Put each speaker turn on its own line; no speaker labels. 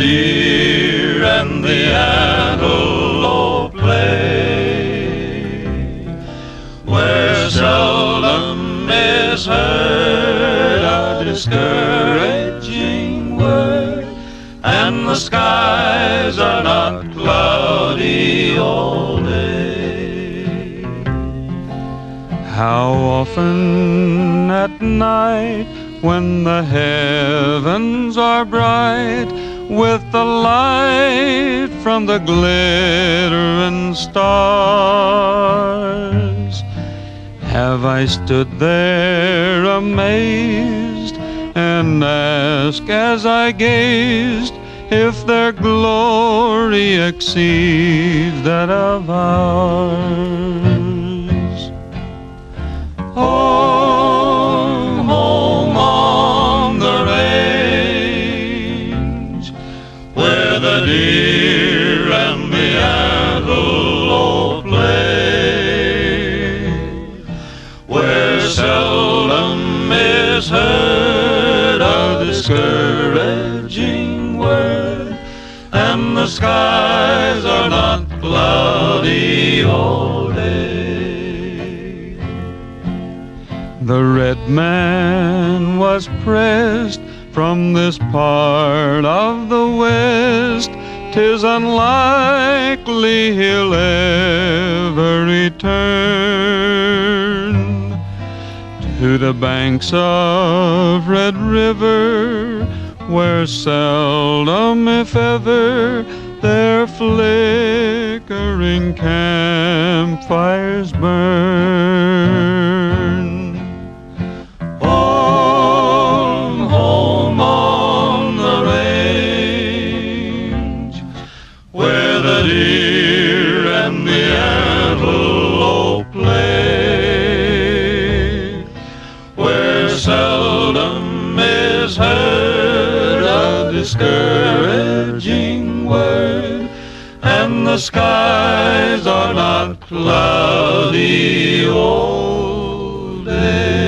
deer and the antelope play, where seldom is heard a discouraging word, and the skies are not cloudy all day.
How often at night, when the heavens are bright with the light from the glittering stars, have I stood there amazed and asked as I gazed if their glory exceeds that of ours. Home, home on the range, where the deer and the antelope play, where seldom is heard a discouraging word, and the skies are not cloudy all day. The red man was pressed from this part of the West. 'Tis unlikely he'll ever return to the banks of Red River, where seldom, if ever, their flickering campfires burn. Home, home on the range, where the deer and the antelope play, where seldom is heard a discouraging word, and the skies are not cloudy all day.